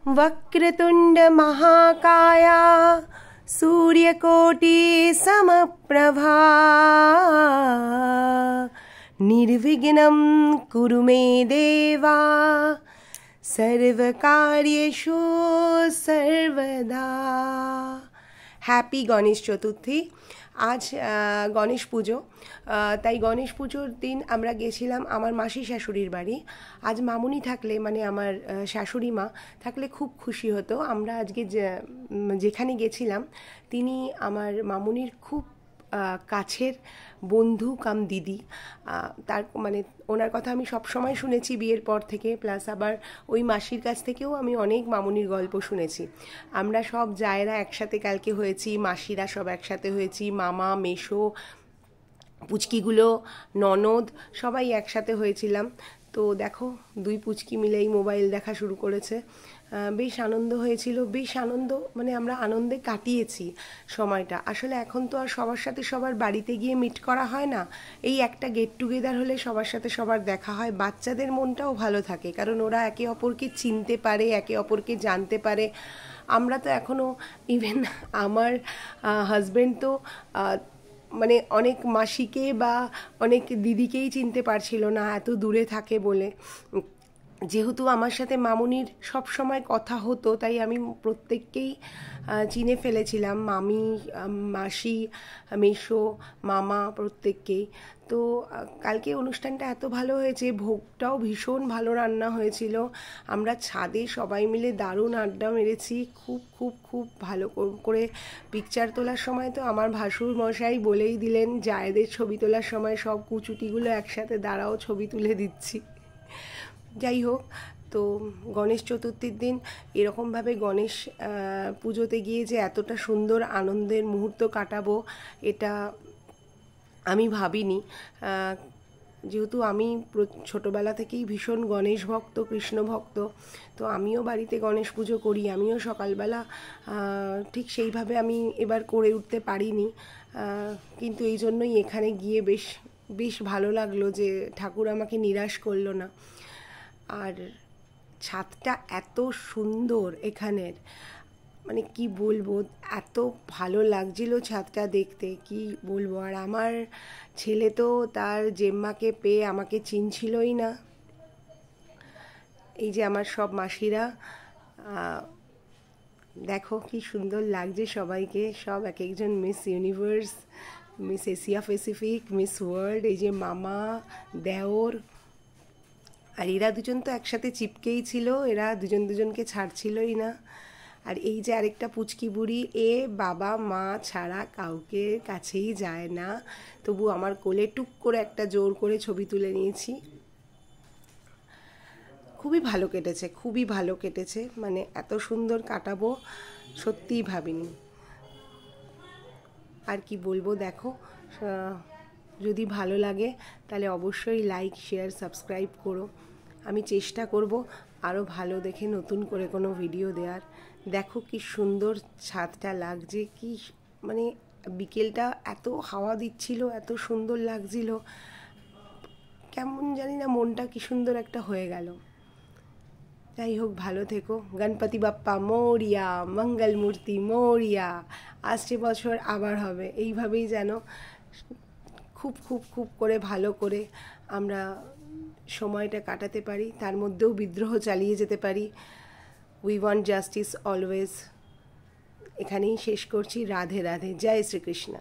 वक्रतुंड महाकाया सूर्यकोटि समप्रभा निर्विघ्नं कुरु मे देवा सर्वकार्येषु सर्वदा। হ্যাপি গণেশ চতুর্থী। আজ গণেশ পুজো, তাই গণেশ পুজোর দিন আমরা গেছিলাম আমার মাসি শাশুড়ির বাড়ি। আজ মামুনি থাকলে মানে আমার শাশুড়ি মা থাকলে খুব খুশি হতো। আমরা আজকে যেখানে গেছিলাম তিনি আমার মামুনির খুব কাছের বন্ধু কাম দিদি। তার মানে ওনার কথা আমি সব সময় শুনেছি বিয়ের পর থেকে, প্লাস আবার ওই মাসির কাছ থেকেও আমি অনেক মামুনির গল্প শুনেছি। আমরা সব জায়েরা একসাথে কালকে হয়েছি, মাসিরা সব একসাথে হয়েছি, মামা মেশো পুচকিগুলো ননদ সবাই একসাথে হয়েছিলাম। তো দেখো দুই পুচকি মিলেই মোবাইল দেখা শুরু করেছে। বেশ আনন্দ হয়েছিল, বেশ আনন্দ মানে আমরা আনন্দে কাটিয়েছি সময়টা। আসলে এখন তো আর সবার সাথে সবার বাড়িতে গিয়ে মিট করা হয় না, এই একটা গেট টুগেদার হলে সবার সাথে সবার দেখা হয়। বাচ্চাদের মনটাও ভালো থাকে কারণ ওরা একে অপরকে চিনতে পারে, একে অপরকে জানতে পারে। আমরা তো এখনও ইভেন আমার হাজব্যান্ড তো মানে অনেক মাসিকে বা অনেক দিদিকেই চিনতে পারছিল না, এত দূরে থাকে বলে। যেহেতু আমার সাথে মামুনির সব সময় কথা হতো তাই আমি প্রত্যেককেই চিনে ফেলেছিলাম, মামি মাসি মেশো মামা প্রত্যেককেই। তো কালকে অনুষ্ঠানটা এত ভালো হয়েছে, ভোগটাও ভীষণ ভালো রান্না হয়েছিল। আমরা ছাদে সবাই মিলে দারুণ আড্ডা মেরেছি, খুব খুব খুব ভালো করে। পিকচার তোলার সময় তো আমার ভাসুর মশাই বলেই দিলেন জায়েদের ছবি তোলার সময় সব কুচুটিগুলো একসাথে দাঁড়াও ছবি তুলে দিচ্ছি। যাই হোক, তো গণেশ চতুর্থীর দিন এরকমভাবে গণেশ পুজোতে গিয়ে যে এতটা সুন্দর আনন্দের মুহূর্ত কাটাবো এটা আমি ভাবিনি। যেহেতু আমি ছোটোবেলা থেকেই ভীষণ গণেশ ভক্ত, কৃষ্ণ ভক্ত, তো আমিও বাড়িতে গণেশ পুজো করি। আমিও সকালবেলা ঠিক সেইভাবে আমি এবার করে উঠতে পারিনি, কিন্তু এই জন্যই এখানে গিয়ে বেশ ভালো লাগলো যে ঠাকুর আমাকে নিরাশ করলো না। আর ছাদটা এত সুন্দর এখানের, মানে কি বলবো, এত ভালো লাগছিল ছাদটা দেখতে, কি বলবো। আর আমার ছেলে তো তার জেম্মাকে পেয়ে আমাকে চিনছিলই না। এই যে আমার সব মাসিরা, দেখো কি সুন্দর লাগছে সবাইকে, সব এক একজন miss universe, miss Asia Pacific, miss world. এই যে মামা দেওর, আর এরা দুজন তো একসাথে চিপকেই ছিল, এরা দুজনকে ছাড়ছিলই না। আর এই যে আরেকটা পুচকি বুড়ি, এ বাবা মা ছাড়া কাউকে কাছেই যায় না, তবু আমার কোলে টুক করে একটা জোর করে ছবি তুলে নিয়েছি। খুবই ভালো কেটেছে, খুবই ভালো কেটেছে, মানে এত সুন্দর কাটাবো সত্যিই ভাবিনি। আর কি বলবো, দেখো যদি ভালো লাগে তাহলে অবশ্যই লাইক শেয়ার সাবস্ক্রাইব করো। আমি চেষ্টা করব আরও ভালো দেখে নতুন করে কোনো ভিডিও দেওয়ার। দেখো কি সুন্দর ছাদটা লাগছে, কি মানে বিকেলটা এত হাওয়া দিচ্ছিল, এত সুন্দর লাগছিল, কেমন জানি না মনটা কি সুন্দর একটা হয়ে গেল। যাই হোক, ভালো থেকো। গণপতি বাপ্পা মোরিয়া, মঙ্গল মূর্তি মোরিয়া। আসছে বছর আবার হবে, এইভাবেই যেন খুব খুব খুব করে ভালো করে আমরা সময়টা কাটাতে পারি, তার মধ্যেও বিদ্রোহ চালিয়ে যেতে পারি। We want justice always. এখানেই শেষ করছি। রাধে রাধে, জয় শ্রীকৃষ্ণ।